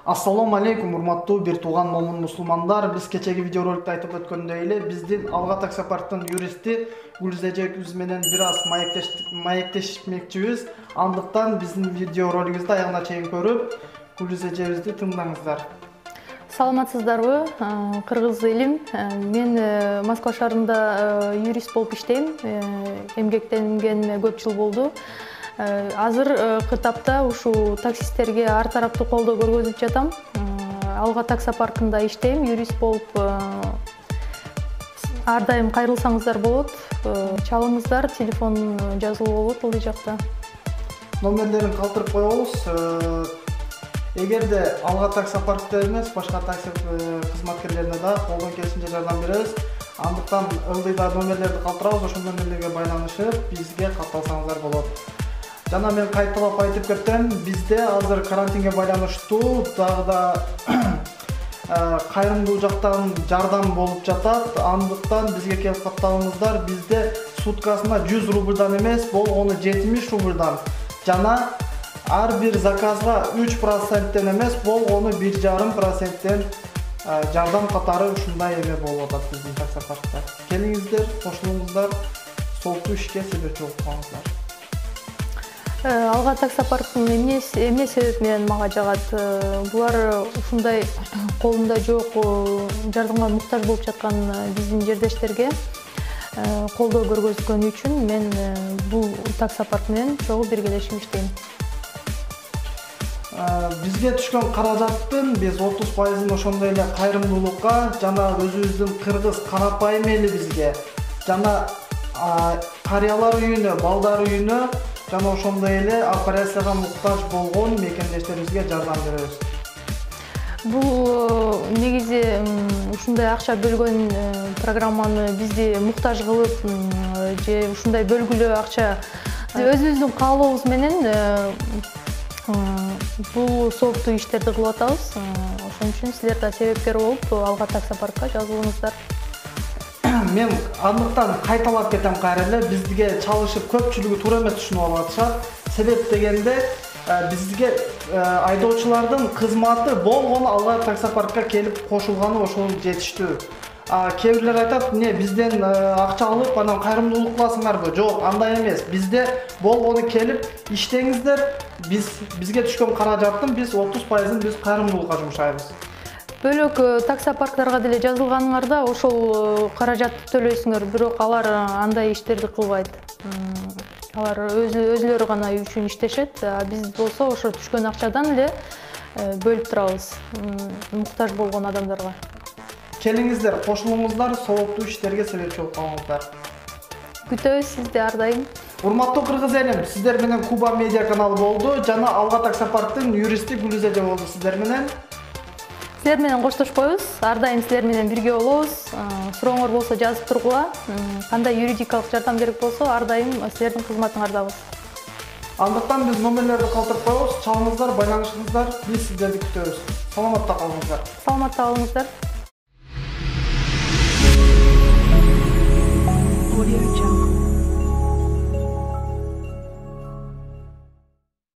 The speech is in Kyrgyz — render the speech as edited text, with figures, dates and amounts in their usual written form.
Ассаламу алейкум, урматтуу бир тууган момун мусулмандар. Биз кечеги видеороликте айтып өткөндөй эле биздин Алга таксопарктын юристи Гүлүз эжебиз менен бир аз маектешмекчибиз. Андыктан биздин видеоролигибизди аягына чейин көрүп, Гүлүз эжебизди тыңдаңыздар. Саламатсыздарбы, кыргыз элим. Мен Москва шаарында юрист болуп иштейм. Эмгектенгениме көп жыл болду. Азыр кытапта ушул таксисттерге ар тараптуу колдоо көргөзүп жатам. Алга таксопаркында иштейм, юрист болуп. Ар дайым кайрылсаңыздар болот. Чалыңыздар, телефон жазылуу болот ылдый жакта. Номерлерин калтырып коебуз. Эгерде Алга таксопаркта эмес, башка такси кызматкерлерине да колдон келишинче жардам беребиз. Андыктан ылдыйда номерлерди калтырабыз, ошол номерлерге байланышып бизге катталсаңыздар болот. Жана мен кайталап айтып кетем, бизде азыр карантинге байланыштуу дагы да кайрымдуу жактан жардам болуп жатат. Андыктан бизге келип катталыңыздар. Бизде суткасына 100 рубльдан эмес, болгону 70 рубльдан жана ар бир заказга 3%тен эмес, болгону 1,5%тен жардам катары ушундай эме болуп атат биздин таксопаркта. Келиңиздер, кошулуңуздар, солтуу ишке себепчи болуп калыңыздар. Алга таксопарктын эмне себеп менен мага жагат? Булар ушундай колунда жок, жардамга муктаж болуп жаткан биздин жердештерге колдоо көргөзгөнү үчүн мен бул таксопарк менен чогуу биргелешип иштейм. Бизге түшкөн каражаттын биз 30%ын ошондой эле кайрымдуулукка жана өзүбүздүн кыргыз карапайым элибизге жана карыялар үйүнө, балдар үйүнө жана ошондой эле операцияга муктаж болгон мекендештерибизге жардам беребиз. Бул негизи ушундай акча бөлгөн программаны бизди муктаж кылып же ушундай бөлгүлө акча өзүбүздүн каалообуз менен бул сооптуу иштерди кылып атабыз. Ошон үчүн силер да себепкер болуп Алга таксопаркка жазылыңыздар. Мен андыктан кайталап кетем кайра эле, бизге чалышып көпчүлүгү туура эмес түшүнүп алып атышат. Себеп дегенде бизге айдоочулардын кызматы болгону Алга таксопаркка келип кошулганы ошол жетиштүү. Кээ бирлер айтат, "Не, бизден акча алып, анан кайрымдуулук кыласыңарбы?" Жок, андай эмес. Бизде болгону келип иштеңиздер. Бизге түшкөн каражаттын биз 30%ын биз кайрымдуулукка жумшайбыз. Бөлөк таксопарктарга деле жазылганыңарда ошол каражатты төлөйсүңөр, бирок алар андай иштерди кылбайт. Алар өзүлөрү гана үчүн иштешет. Биз болсо ошо түшкөн акчадан эле бөлүп турабыз муктаж болгон адамдарга. Келиңиздер, кошулуңуздар, сооптуу иштерге себепчи болуп калыңыздар. Күтөбүз сизди ар дайым. Урматтуу кыргыз элим, сиздер менен Куба медиа каналы болду жана Алга таксопарктын юристи Гүлүз эже болду сиздер менен. Силер менен коштошпойбуз. Ар дайым силер менен бирге болобуз. Сурооңор болсо жазып тургула. Кандай юридикалык жардам керек болсо ар дайым силердин кызматыңардабыз. Андыктан биз номерлерди калтырып коебуз. Чалыңыздар, байланышыңыздар. Биз сиздерди күтөбүз. Саламатта калыңыздар. Саламатта калыңыздар. Audio Jungle.